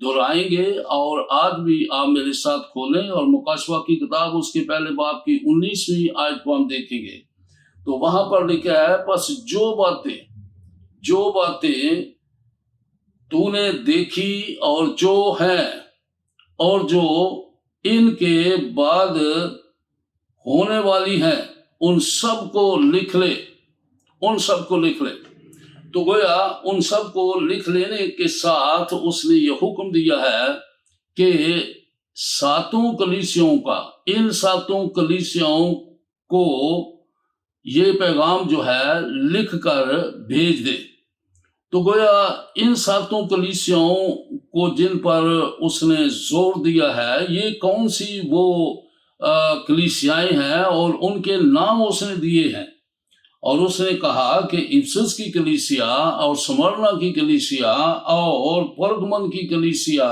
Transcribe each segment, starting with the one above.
دہرائیں گے. اور آج بھی آپ میرے ساتھ کھولیں اور مکاشفہ کی کتاب اس کے پہلے باب کی 19ویں آیت کو ہم دیکھیں گے. تو وہاں پر لکھا ہے پس جو باتیں تو نے دیکھی اور جو ہیں اور جو ان کے بعد ہونے والی ہیں ان سب کو لکھ لے. تو گویا ان سب کو لکھ لینے کے ساتھ اس نے یہ حکم دیا ہے کہ ساتوں کلیسیوں کو یہ پیغام جو ہے لکھ کر بھیج دے. تو گویا ان ساتوں کلیسیوں کو جن پر اس نے زور دیا ہے یہ کون سی وہ کلیسیائیں ہیں اور ان کے نام اس نے دیے ہیں. اور اس نے کہا کہ افسس کی کلیسیا اور سمرنا کی کلیسیا اور پرگمن کی کلیسیا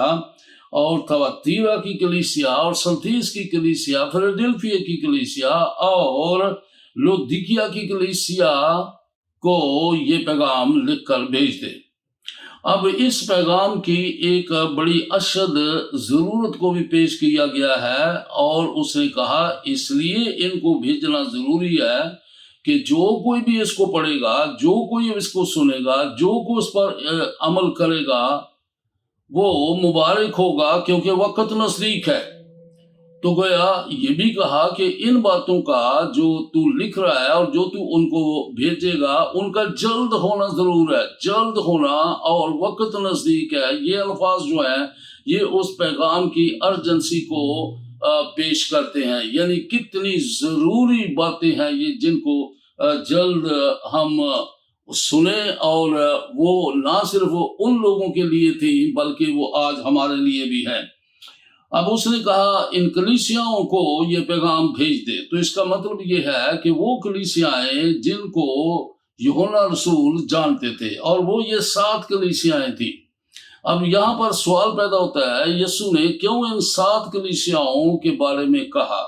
اور تھواتیرا کی کلیسیا اور سلتیس کی کلیسیا، فیلڈلفیا کی کلیسیا اور لودیکیا کی کلیسیا کو یہ پیغام لکھ کر بھیج دے. اب اس پیغام کی ایک بڑی اشد ضرورت کو بھی پیش کیا گیا ہے اور اس نے کہا اس لیے ان کو بھیجنا ضروری ہے کہ جو کوئی بھی اس کو پڑھے گا، جو کوئی اس کو سنے گا، جو کوئی اس پر عمل کرے گا وہ مبارک ہوگا کیونکہ وقت نزدیک ہے. تو گویا یہ بھی کہا کہ ان باتوں کا جو تو لکھ رہا ہے اور جو تو ان کو بھیجے گا ان کا جلد ہونا ضرور ہے، جلد ہونا اور وقت نزدیک ہے. یہ الفاظ جو ہیں یہ اس پیغام کی ارجنسی کو پیش کرتے ہیں. یعنی کتنی ضروری باتیں ہیں یہ جن کو جلد ہم سنیں، اور وہ نہ صرف ان لوگوں کے لیے تھی بلکہ وہ آج ہمارے لیے بھی ہے. اب اس نے کہا ان کلیسیاؤں کو یہ پیغام بھیج دے. تو اس کا مطلب یہ ہے کہ وہ کلیسیائیں جن کو یوحنا رسول جانتے تھے اور وہ یہ 7 کلیسیائیں تھی. اب یہاں پر سوال پیدا ہوتا ہے یسوع نے کیوں ان 7 کلیسیاؤں کے بارے میں کہا؟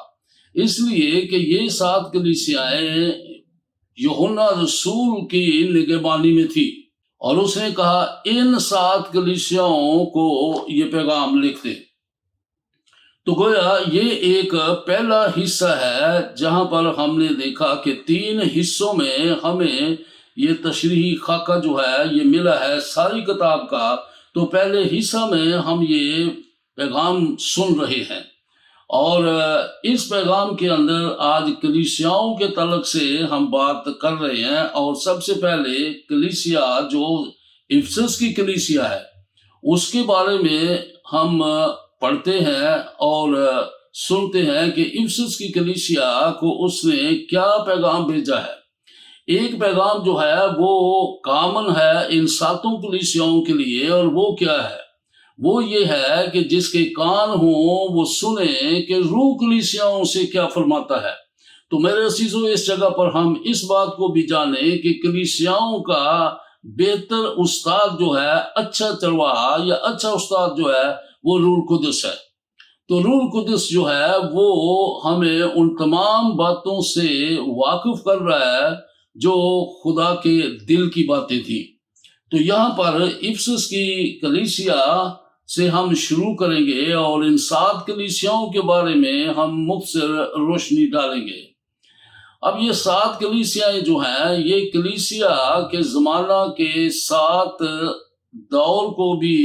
اس لیے کہ یہ 7 کلیسیائیں یوحنا رسول کی نگہبانی میں تھی اور اس نے کہا ان 7 کلیسیاؤں کو یہ پیغام لکھ دے. تو گویا یہ ایک پہلا حصہ ہے جہاں پر ہم نے دیکھا کہ 3 حصوں میں ہمیں یہ تشریحی خاکہ جو ہے یہ ملا ہے ساری کتاب کا. تو پہلے حصہ میں ہم یہ پیغام سن رہے ہیں اور اس پیغام کے اندر آج کلیسیاؤں کے تعلق سے ہم بات کر رہے ہیں. اور سب سے پہلے کلیسیا جو افسس کی کلیسیا ہے اس کے بارے میں ہم پڑھتے ہیں اور سنتے ہیں کہ افسس کی کلیسیا کو اس نے کیا پیغام بھیجا ہے. ایک پیغام جو ہے وہ کامن ہے ان 7 کلیسیاؤں کے لیے، اور وہ کیا ہے؟ وہ یہ ہے کہ جس کے کان ہوں وہ سنے کہ روح کلیسیاؤں سے کیا فرماتا ہے. تو میرے عزیزو اس جگہ پر ہم اس بات کو بھی جانیں کہ کلیسیاؤں کا بہتر استاد جو ہے، اچھا چرواہا یا اچھا استاد جو ہے وہ روح القدس ہے. تو روح القدس جو ہے وہ ہمیں ان تمام باتوں سے واقف کر رہا ہے جو خدا کے دل کی باتیں تھی. تو یہاں پر افسس کی کلیسیا سے ہم شروع کریں گے اور ان 7 کلیسیاؤں کے بارے میں ہم مختصر روشنی ڈالیں گے. اب یہ 7 کلیسیاں جو ہیں یہ کلیسیا کے زمانہ کے 7 دور کو بھی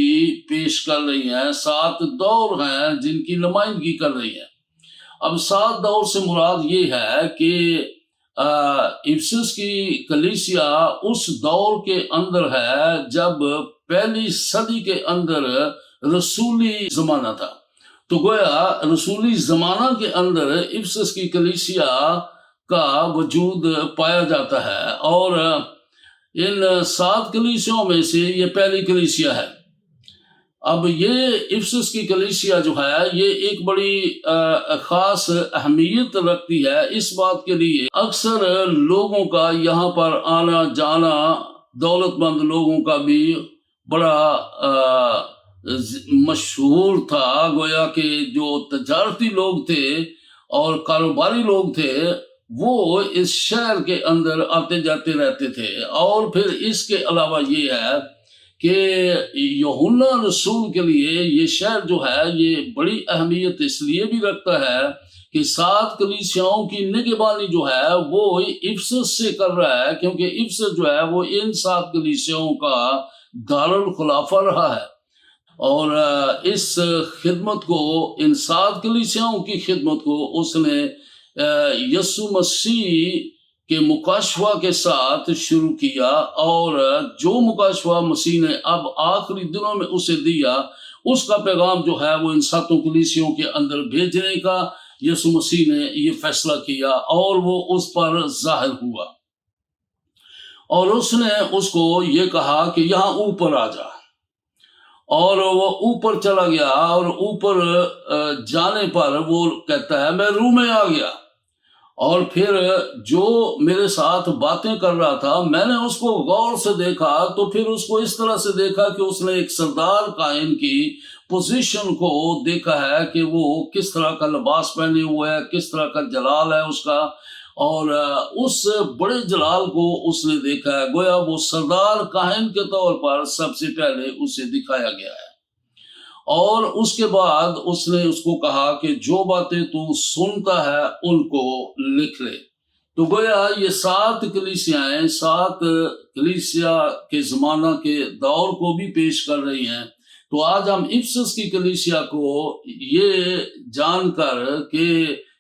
پیش کر رہی ہیں. 7 دور ہیں جن کی نمائندگی کر رہی ہیں. اب 7 دور سے مراد یہ ہے کہ افسس کی کلیسیا اس دور کے اندر ہے جب پہلی صدی کے اندر رسولی زمانہ تھا. تو گویا رسولی زمانہ کے اندر افسس کی کلیسیا کا وجود پایا جاتا ہے اور ان 7 کلیسیوں میں سے یہ پہلی کلیسیا ہے. اب یہ افسس کی کلیسیا جو ہے یہ ایک بڑی خاص اہمیت رکھتی ہے اس بات کے لیے اکثر لوگوں کا یہاں پر آنا جانا، دولت مند لوگوں کا بھی بڑا مشہور تھا. گویا کہ جو تجارتی لوگ تھے اور کاروباری لوگ تھے وہ اس شہر کے اندر آتے جاتے رہتے تھے. اور پھر اس کے علاوہ یہ ہے کہ یوحنا رسول کے لیے یہ شہر جو ہے یہ بڑی اہمیت اس لیے بھی رکھتا ہے کہ 7 کلیسیاؤں کی نگہبانی جو ہے وہ افسس سے کر رہا ہے، کیونکہ افسس جو ہے وہ ان 7 کلیسیاؤں کا دارالخلافہ رہا ہے، اور اس خدمت کو، ان 7 کلیسیاؤں کی خدمت کو اس نے یسوع مسیح کے مکاشفہ کے ساتھ شروع کیا، اور جو مکاشفہ مسیح نے اب آخری دنوں میں اسے دیا، اس کا پیغام جو ہے وہ ان 7 کلیسیوں کے اندر بھیجنے کا یسوع مسیح نے یہ فیصلہ کیا، اور وہ اس پر ظاہر ہوا، اور اس نے اس کو یہ کہا کہ یہاں اوپر آ جا، اور وہ اوپر چلا گیا، اور اوپر جانے پر وہ کہتا ہے میں روح میں آ گیا، اور پھر جو میرے ساتھ باتیں کر رہا تھا میں نے اس کو غور سے دیکھا، تو پھر اس کو اس طرح سے دیکھا کہ اس نے ایک سردار کائن کی پوزیشن کو دیکھا ہے کہ وہ کس طرح کا لباس پہنے ہوئے ہے، کس طرح کا جلال ہے اس کا، اور اس بڑے جلال کو اس نے دیکھا ہے، گویا وہ سردار کاہن کے طور پر سب سے پہلے اسے دکھایا گیا ہے، اور اس کے بعد اس نے اس کو کہا کہ جو باتیں تو سنتا ہے ان کو لکھ لے۔ تو گویا یہ 7 کلیسیاں 7 کلیسیا کے زمانہ کے دور کو بھی پیش کر رہی ہیں۔ تو آج ہم افسس کی کلیسیا کو یہ جان کر کہ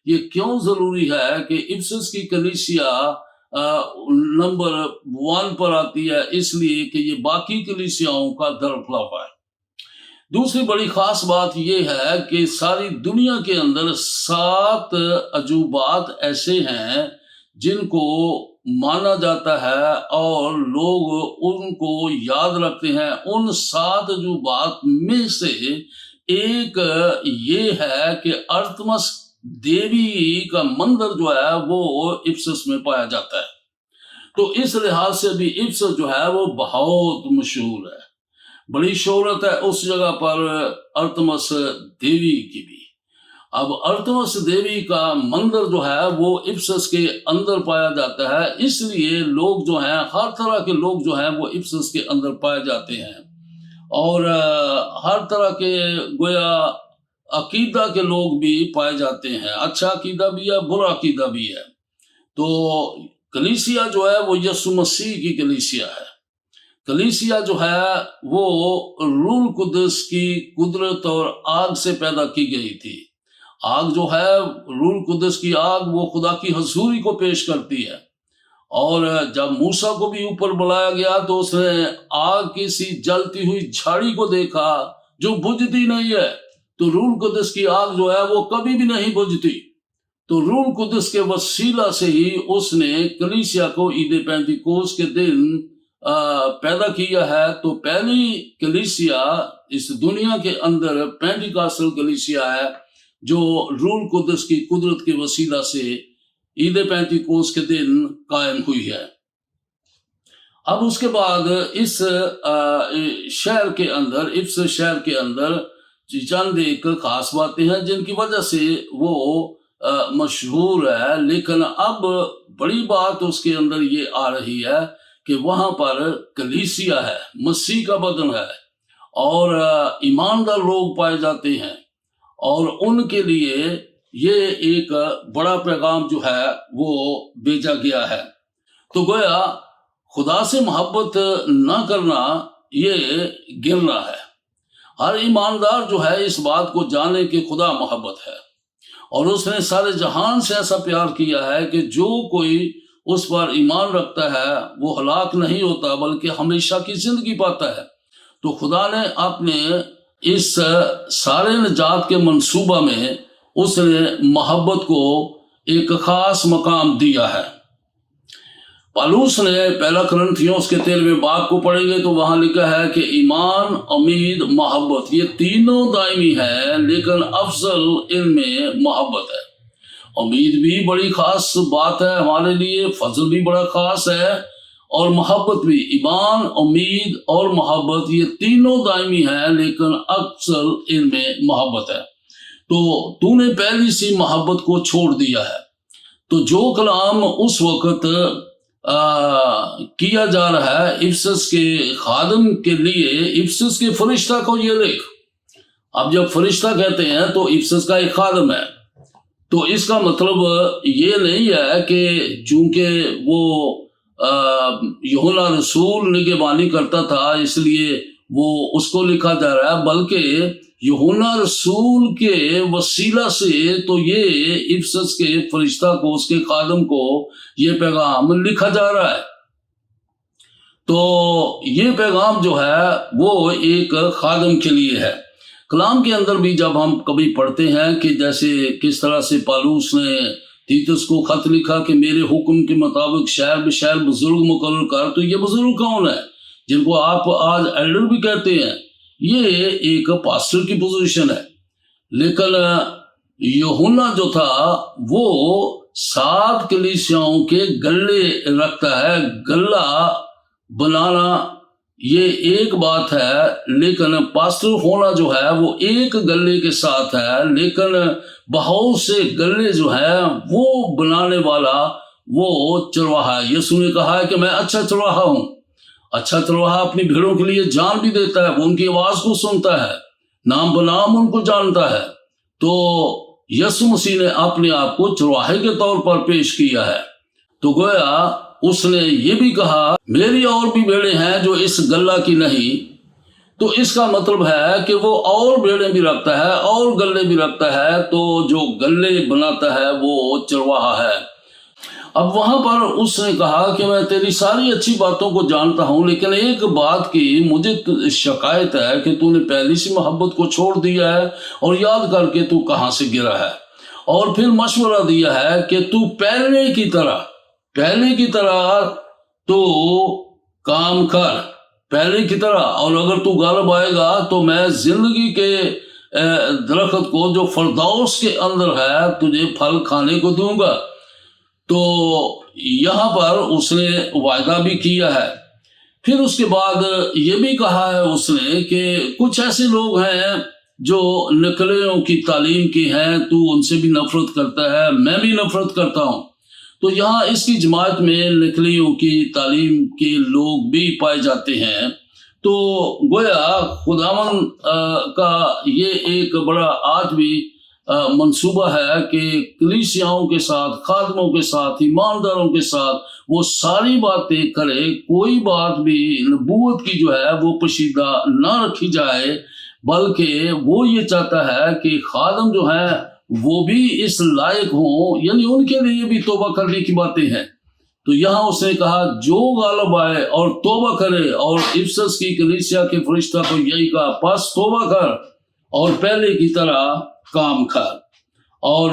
یہ کیوں ضروری ہے کہ افسس کی کلیسیا نمبر 1 پر آتی ہے، اس لیے کہ یہ باقی کلیسیاؤں کا دارالخلافہ ہے۔ دوسری بڑی خاص بات یہ ہے کہ ساری دنیا کے اندر 7 عجوبات ایسے ہیں جن کو مانا جاتا ہے اور لوگ ان کو یاد رکھتے ہیں۔ ان 7 عجوبات میں سے ایک یہ ہے کہ ارتمس دیوی کا مندر جو ہے وہ افسس میں پایا جاتا ہے۔ تو اس لحاظ سے بھی افسس جو ہے وہ بہت مشہور ہے، بڑی شہرت ہے اس جگہ پر ارتمس دیوی کی بھی۔ اب ارتمس دیوی کا مندر جو ہے وہ افسس کے اندر پایا جاتا ہے، اس لیے لوگ جو ہیں، ہر طرح کے لوگ جو ہیں وہ افسس کے اندر پائے جاتے ہیں، اور ہر طرح کے گویا عقیدہ کے لوگ بھی پائے جاتے ہیں، اچھا عقیدہ بھی ہے، برا عقیدہ بھی ہے۔ تو کلیسیا جو ہے وہ یسوع مسیح کی کلیسیا ہے۔ کلیسیا جو ہے وہ روح القدس کی قدرت اور آگ سے پیدا کی گئی تھی۔ آگ جو ہے، روح القدس کی آگ، وہ خدا کی حضوری کو پیش کرتی ہے، اور جب موسیٰ کو بھی اوپر بلایا گیا تو اس نے آگ کی سی جلتی ہوئی جھاڑی کو دیکھا جو بجھتی نہیں ہے۔ تو روح القدس کی آگ جو ہے وہ کبھی بھی نہیں بجھتی۔ تو روح القدس کے وسیلہ سے ہی اس نے کلیسیا کو عید پینتیکوس کے دن پیدا کیا ہے۔ تو پہلی کلیسیا اس دنیا کے اندر پینٹیکاسٹل کلیسیا ہے جو روح القدس کی قدرت کے وسیلہ سے عید پینتیکوس کے دن قائم ہوئی ہے۔ اب اس کے بعد اس شہر کے اندر، افسس شہر کے اندر چند ایک خاص باتیں ہیں جن کی وجہ سے وہ مشہور ہے، لیکن اب بڑی بات اس کے اندر یہ آ رہی ہے کہ وہاں پر کلیسیا ہے، مسیح کا بدن ہے، اور ایماندار لوگ پائے جاتے ہیں، اور ان کے لیے یہ ایک بڑا پیغام جو ہے وہ بھیجا گیا ہے۔ تو گویا خدا سے محبت نہ کرنا یہ گرنا ہے۔ ہر ایماندار جو ہے اس بات کو جانے کہ خدا محبت ہے، اور اس نے سارے جہان سے ایسا پیار کیا ہے کہ جو کوئی اس پر ایمان رکھتا ہے وہ ہلاک نہیں ہوتا بلکہ ہمیشہ کی زندگی پاتا ہے۔ تو خدا نے اپنے اس سارے نجات کے منصوبہ میں اس نے محبت کو ایک خاص مقام دیا ہے۔ پالوس نے پہلا کرنتھیوس کے 13ویں باب کو پڑھیں گے تو وہاں لکھا ہے کہ ایمان، امید، محبت، یہ تینوں دائمی ہے، لیکن افضل ان میں محبت ہے۔ امید بھی بڑی خاص بات ہے ہمارے لیے، فضل بھی بڑا خاص ہے، اور محبت بھی۔ ایمان، امید اور محبت یہ تینوں دائمی ہیں، لیکن افضل ان میں محبت ہے۔ تو نے پہلی سی محبت کو چھوڑ دیا ہے۔ تو جو کلام اس وقت کیا جا رہا ہے افسس کے خادم کے لیے، افسس کے فرشتہ کو یہ لکھ۔ اب جب فرشتہ کہتے ہیں تو افسس کا ایک خادم ہے، تو اس کا مطلب یہ نہیں ہے کہ چونکہ وہ یوحنا رسول نگہبانی کرتا تھا اس لیے وہ اس کو لکھا جا رہا ہے، بلکہ یوحنا رسول کے وسیلہ سے تو یہ افسس کے فرشتہ کو، اس کے خادم کو یہ پیغام لکھا جا رہا ہے۔ تو یہ پیغام جو ہے وہ ایک خادم کے لیے ہے۔ کلام کے اندر بھی جب ہم کبھی پڑھتے ہیں کہ جیسے کس طرح سے پالوس نے تیتس کو خط لکھا کہ میرے حکم کے مطابق شہر بشہر بزرگ مقرر کر، تو یہ بزرگ کون ہے جن کو آپ آج ایلڈر بھی کہتے ہیں؟ یہ ایک پاسٹر کی پوزیشن ہے۔ لیکن یوحنا جو تھا وہ 7 کلیسیاؤں کے گلے رکھتا ہے۔ گلہ بنانا یہ ایک بات ہے، لیکن پاسٹر ہونا جو ہے وہ ایک گلے کے ساتھ ہے، لیکن بہت سے گلے جو ہے وہ بنانے والا وہ چرواہا ہے۔ یسوع نے کہا ہے کہ میں اچھا چرواہا ہوں۔ اچھا چرواہا اپنی بھیڑوں کے لیے جان بھی دیتا ہے، وہ ان کی آواز کو سنتا ہے، نام بنام ان کو جانتا ہے۔ تو یسوع مسیح نے اپنے آپ کو چرواہے کے طور پر پیش کیا ہے۔ تو گویا اس نے یہ بھی کہا میری اور بھی بھیڑیں ہیں جو اس گلہ کی نہیں۔ تو اس کا مطلب ہے کہ وہ اور بھیڑیں بھی رکھتا ہے اور گلے بھی رکھتا ہے، تو جو گلے بناتا ہے وہ چرواہا ہے۔ اب وہاں پر اس نے کہا کہ میں تیری ساری اچھی باتوں کو جانتا ہوں، لیکن ایک بات کی مجھے شکایت ہے کہ تو نے پہلی سی محبت کو چھوڑ دیا ہے، اور یاد کر کے تو کہاں سے گرا ہے۔ اور پھر مشورہ دیا ہے کہ تو پہلے کی طرح تو کام کر، پہلے کی طرح، اور اگر تو غالب آئے گا تو میں زندگی کے درخت کو جو فردوس کے اندر ہے تجھے پھل کھانے کو دوں گا۔ تو یہاں پر اس نے وعدہ بھی کیا ہے۔ پھر اس کے بعد یہ بھی کہا ہے اس نے کہ کچھ ایسے لوگ ہیں جو نقلیوں کی تعلیم کی ہیں، تو ان سے بھی نفرت کرتا ہے، میں بھی نفرت کرتا ہوں۔ تو یہاں اس کی جماعت میں نقلیوں کی تعلیم کے لوگ بھی پائے جاتے ہیں۔ تو گویا خداوند کا یہ ایک بڑا آج بھی منصوبہ ہے کہ کلیسیاؤں کے ساتھ، خادموں کے ساتھ، ایمانداروں کے ساتھ وہ ساری باتیں کرے، کوئی بات بھی نبوت کی جو ہے وہ پوشیدہ نہ رکھی جائے، بلکہ وہ یہ چاہتا ہے کہ خادم جو ہیں وہ بھی اس لائق ہوں، یعنی ان کے لیے بھی توبہ کرنے کی باتیں ہیں۔ تو یہاں اس نے کہا جو غالب آئے اور توبہ کرے، اور افسس کی کلیسیا کے فرشتہ کو یہی کہا پس توبہ کر اور پہلے کی طرح کام کر۔ اور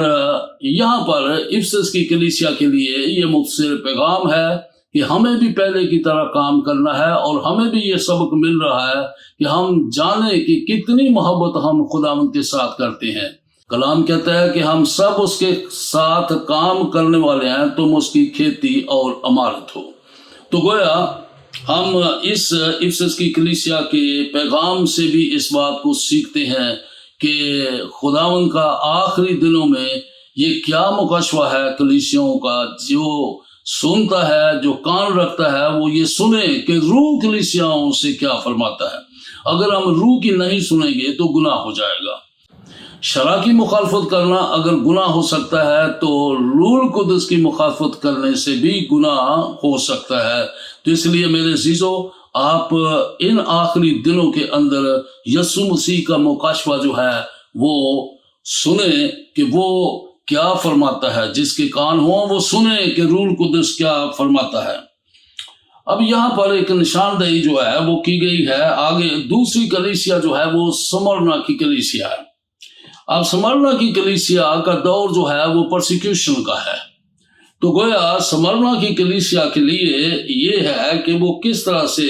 یہاں پر افسس کی کلیسیا کے لیے یہ مختصر پیغام ہے کہ ہمیں بھی پہلے کی طرح کام کرنا ہے، اور ہمیں بھی یہ سبق مل رہا ہے کہ ہم جانیں کہ کتنی محبت ہم خداوند کے ساتھ کرتے ہیں۔ کلام کہتا ہے کہ ہم سب اس کے ساتھ کام کرنے والے ہیں، تم اس کی کھیتی اور عمارت ہو۔ تو گویا ہم اس افسس کی کلیسیا کے پیغام سے بھی اس بات کو سیکھتے ہیں کہ خداوند کا آخری دنوں میں یہ کیا مکاشفہ ہے کلیسیوں کا۔ جو سنتا ہے، جو کان رکھتا ہے، وہ یہ سنے کہ روح کلیسیاؤں سے کیا فرماتا ہے۔ اگر ہم روح کی نہیں سنیں گے تو گناہ ہو جائے گا۔ شرع کی مخالفت کرنا اگر گناہ ہو سکتا ہے تو روح القدس کی مخالفت کرنے سے بھی گناہ ہو سکتا ہے۔ تو اس لیے میرے عزیزو، آپ ان آخری دنوں کے اندر یسوع مسیح کا مکاشفہ جو ہے وہ سنیں کہ وہ کیا فرماتا ہے۔ جس کے کان ہوں وہ سنیں کہ روح القدس کیا فرماتا ہے۔ اب یہاں پر ایک نشاندہی جو ہے وہ کی گئی ہے۔ آگے دوسری کلیسیا جو ہے وہ سمرنا کی کلیسیا ہے۔ اب سمرنا کی کلیسیا کا دور جو ہے وہ پرسیکیوشن کا ہے۔ تو گویا سمرنا کی کلیسیا کے لیے یہ ہے کہ وہ کس طرح سے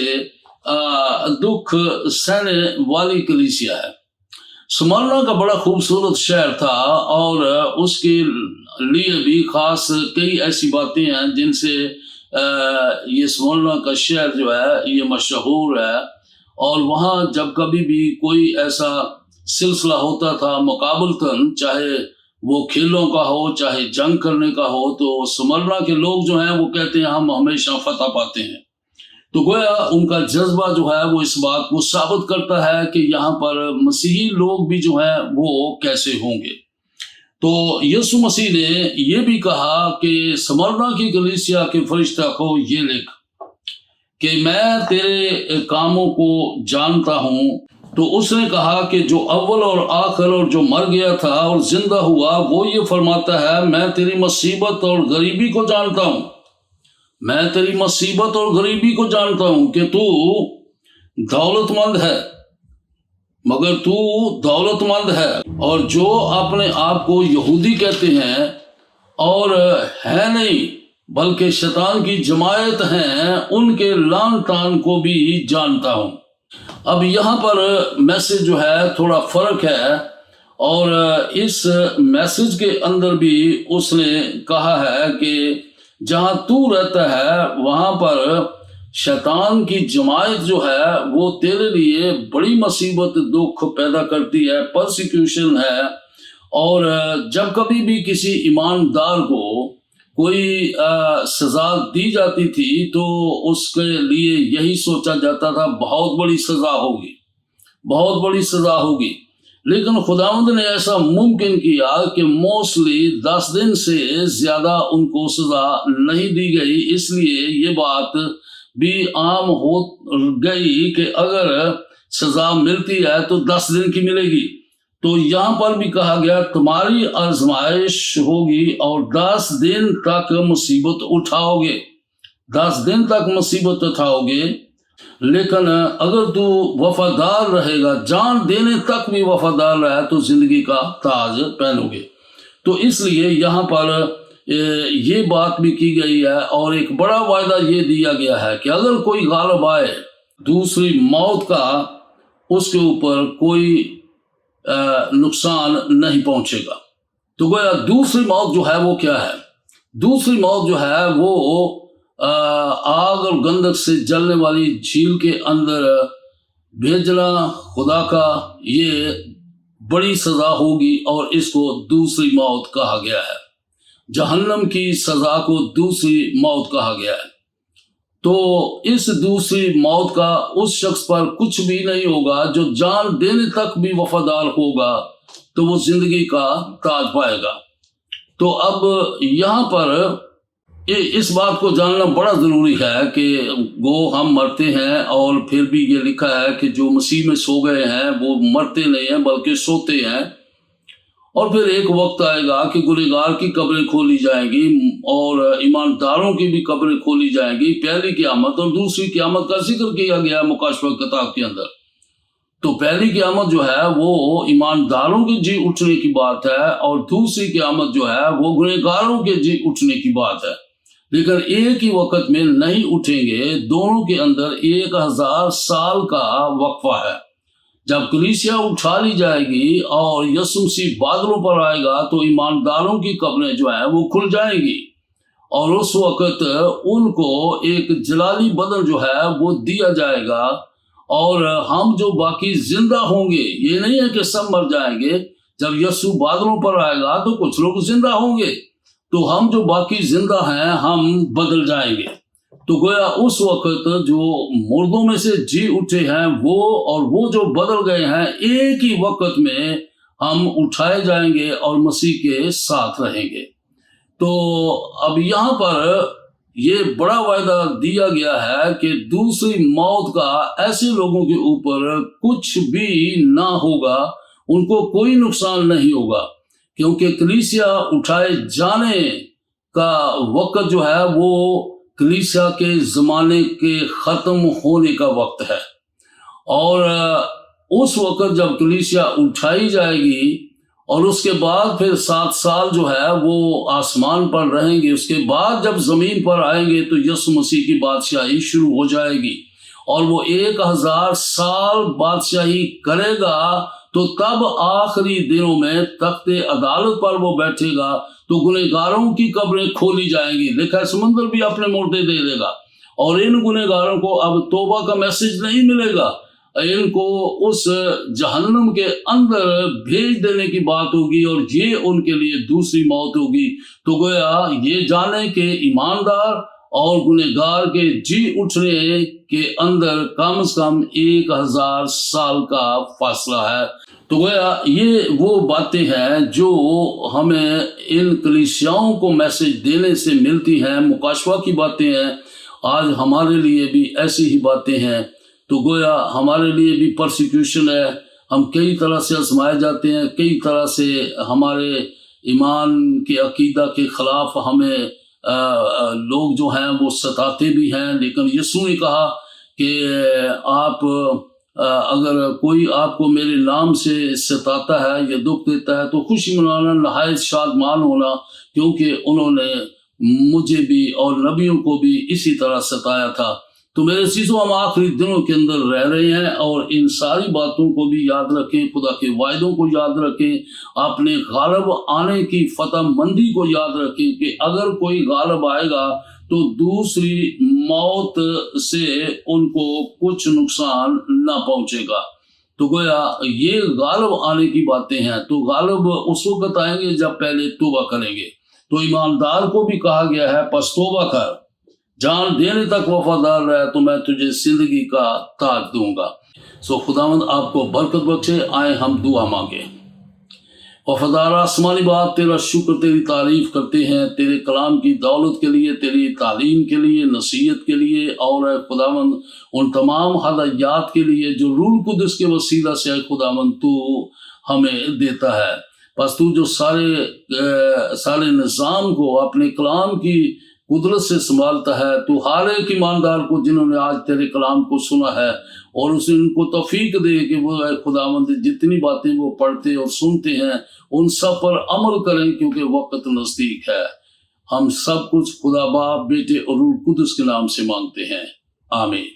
دکھ سہنے والی کلیسیا ہے۔ سمرنا کا بڑا خوبصورت شہر تھا، اور اس کے لیے بھی خاص کئی ایسی باتیں ہیں جن سے یہ سمرنا کا شہر جو ہے یہ مشہور ہے۔ اور وہاں جب کبھی بھی کوئی ایسا سلسلہ ہوتا تھا مقابلتاً، چاہے وہ کھیلوں کا ہو چاہے جنگ کرنے کا ہو، تو سمرنا کے لوگ جو ہیں وہ کہتے ہیں ہم ہمیشہ فتح پاتے ہیں۔ تو گویا ان کا جذبہ جو ہے وہ اس بات کو ثابت کرتا ہے کہ یہاں پر مسیحی لوگ بھی جو ہیں وہ کیسے ہوں گے۔ تو یسوع مسیح نے یہ بھی کہا کہ سمرنا کی کلیسیا کے فرشتہ کو یہ لکھ کہ میں تیرے کاموں کو جانتا ہوں۔ تو اس نے کہا کہ جو اول اور آخر اور جو مر گیا تھا اور زندہ ہوا، وہ یہ فرماتا ہے میں تیری مصیبت اور غریبی کو جانتا ہوں، میں تیری مصیبت اور غریبی کو جانتا ہوں کہ تو دولت مند ہے، مگر تو دولت مند ہے، اور جو اپنے آپ کو یہودی کہتے ہیں اور ہے نہیں بلکہ شیطان کی جماعت ہیں، ان کے لعن طعن کو بھی جانتا ہوں۔ اب یہاں پر میسج جو ہے تھوڑا فرق ہے، اور اس میسج کے اندر بھی اس نے کہا ہے کہ جہاں تو رہتا ہے وہاں پر شیطان کی جماعت جو ہے وہ تیرے لیے بڑی مصیبت دکھ پیدا کرتی ہے، پرسیکیوشن ہے۔ اور جب کبھی بھی کسی ایماندار کو کوئی سزا دی جاتی تھی تو اس کے لیے یہی سوچا جاتا تھا بہت بڑی سزا ہوگی، بہت بڑی سزا ہوگی، لیکن خداوند نے ایسا ممکن کیا کہ موسٹلی 10 دن سے زیادہ ان کو سزا نہیں دی گئی۔ اس لیے یہ بات بھی عام ہو گئی کہ اگر سزا ملتی ہے تو 10 دن کی ملے گی۔ تو یہاں پر بھی کہا گیا تمہاری آزمائش ہوگی اور 10 دن تک مصیبت اٹھاؤ گے، 10 دن تک مصیبت اٹھاؤ گے، لیکن اگر تو وفادار رہے گا، جان دینے تک بھی وفادار رہے تو زندگی کا تاج پہنو گے۔ تو اس لیے یہاں پر یہ بات بھی کی گئی ہے، اور ایک بڑا وعدہ یہ دیا گیا ہے کہ اگر کوئی غالب آئے دوسری موت کا اس کے اوپر کوئی نقصان نہیں پہنچے گا۔ تو گویا دوسری موت جو ہے وہ کیا ہے؟ دوسری موت جو ہے وہ آگ اور گندک سے جلنے والی جھیل کے اندر بھیجنا خدا کا یہ بڑی سزا ہوگی، اور اس کو دوسری موت کہا گیا ہے۔ جہنم کی سزا کو دوسری موت کہا گیا ہے۔ تو اس دوسری موت کا اس شخص پر کچھ بھی نہیں ہوگا جو جان دینے تک بھی وفادار ہوگا، تو وہ زندگی کا تاج پائے گا۔ تو اب یہاں پر اس بات کو جاننا بڑا ضروری ہے کہ گو ہم مرتے ہیں، اور پھر بھی یہ لکھا ہے کہ جو مسیح میں سو گئے ہیں وہ مرتے نہیں ہیں بلکہ سوتے ہیں، اور پھر ایک وقت آئے گا کہ گنہگار کی قبریں کھولی جائیں گی اور ایمانداروں کی بھی قبریں کھولی جائیں گی۔ پہلی قیامت اور دوسری قیامت کا ذکر کیا گیا ہے مکاشفہ کتاب کے اندر۔ تو پہلی قیامت جو ہے وہ ایمانداروں کے جی اٹھنے کی بات ہے، اور دوسری قیامت جو ہے وہ گنہگاروں کے جی اٹھنے کی بات ہے، لیکن ایک ہی وقت میں نہیں اٹھیں گے، دونوں کے اندر 1000 سال کا وقفہ ہے۔ جب کلیسیا اٹھا لی جائے گی اور یسوع مسیح بادلوں پر آئے گا تو ایمانداروں کی قبریں جو ہیں وہ کھل جائیں گی، اور اس وقت ان کو ایک جلالی بدن جو ہے وہ دیا جائے گا، اور ہم جو باقی زندہ ہوں گے، یہ نہیں ہے کہ سب مر جائیں گے۔ جب یسوع بادلوں پر آئے گا تو کچھ لوگ زندہ ہوں گے، تو ہم جو باقی زندہ ہیں ہم بدل جائیں گے۔ تو گویا اس وقت جو مردوں میں سے جی اٹھے ہیں وہ جو بدل گئے ہیں، ایک ہی وقت میں ہم اٹھائے جائیں گے اور مسیح کے ساتھ رہیں گے۔ تو اب یہاں پر یہ بڑا وعدہ دیا گیا ہے کہ دوسری موت کا ایسے لوگوں کے اوپر کچھ بھی نہ ہوگا، ان کو کوئی نقصان نہیں ہوگا، کیونکہ کلیسیا اٹھائے جانے کا وقت جو ہے وہ کلیسیا کے زمانے کے ختم ہونے کا وقت ہے، اور اس وقت جب کلیسیا اٹھائی جائے گی اور اس کے بعد پھر 7 سال جو ہے وہ آسمان پر رہیں گے، اس کے بعد جب زمین پر آئیں گے تو یسوع مسیح کی بادشاہی شروع ہو جائے گی، اور وہ 1000 سال بادشاہی کرے گا۔ تو تب آخری دنوں میں تخت عدالت پر وہ بیٹھے گا تو گنہگاروں کی قبریں کھولی جائیں گی، لکھا ہے سمندر بھی اپنے مردے دے دے گا، اور ان گنہگاروں کو اب توبہ کا میسج نہیں ملے گا۔ ان کو اس جہنم کے اندر بھیج دینے کی بات ہوگی اور یہ ان کے لیے دوسری موت ہوگی، تو گویا یہ جانیں کہ ایماندار اور گنہگار کے جی اٹھنے کے اندر کم از کم 1000 سال کا فاصلہ ہے۔ تو گویا یہ وہ باتیں ہیں جو ہمیں ان کلیسیاؤں کو میسج دینے سے ملتی ہیں، مکاشفہ کی باتیں ہیں۔ آج ہمارے لیے بھی ایسی ہی باتیں ہیں، تو گویا ہمارے لیے بھی پرسیکیوشن ہے، ہم کئی طرح سے آزمائے جاتے ہیں، کئی طرح سے ہمارے ایمان کے عقیدہ کے خلاف ہمیں لوگ جو ہیں وہ ستاتے بھی ہیں، لیکن یسوع نے کہا کہ آپ اگر کوئی آپ کو میرے نام سے ستاتا ہے یا دکھ دیتا ہے تو خوشی منانا، نہایت شادمان ہونا، کیونکہ انہوں نے مجھے بھی اور نبیوں کو بھی اسی طرح ستایا تھا۔ تو میرے عزیزو، ہم آخری دنوں کے اندر رہ رہے ہیں اور ان ساری باتوں کو بھی یاد رکھیں، خدا کے وعدوں کو یاد رکھیں، اپنے غالب آنے کی فتح مندی کو یاد رکھیں کہ اگر کوئی غالب آئے گا تو دوسری موت سے ان کو کچھ نقصان نہ پہنچے گا۔ تو گویا یہ غالب آنے کی باتیں ہیں، تو غالب اس وقت آئیں گے جب پہلے توبہ کریں گے۔ تو ایماندار کو بھی کہا گیا ہے پس توبہ کر، جان دینے تک وفادار رہے تو میں تجھے زندگی کا تاج دوں گا۔ سو خداوند آپ کو برکت بخشے۔ آئے ہم دعا مانگیں۔ وفادار آسمانی باپ، تیرا شکر، تیری تعریف کرتے ہیں تیرے کلام کی دولت کے لیے، تیری تعلیم کے لیے، نصیحت کے لیے، اور اے خداوند ان تمام ہدایات کے لیے جو روح القدس کے وسیلہ سے اے خداوند تو ہمیں دیتا ہے۔ بس تو جو سارے نظام کو اپنے کلام کی قدرت سے سنبھالتا ہے، تو ہر ایک ایماندار کو جنہوں نے آج تیرے کلام کو سنا ہے، اور اسے ان کو توفیق دے کہ وہ اے خداوند جتنی باتیں وہ پڑھتے اور سنتے ہیں ان سب پر عمل کریں، کیونکہ وقت نزدیک ہے۔ ہم سب کچھ خدا باپ، بیٹے اور روح القدس کے نام سے مانگتے ہیں، آمین۔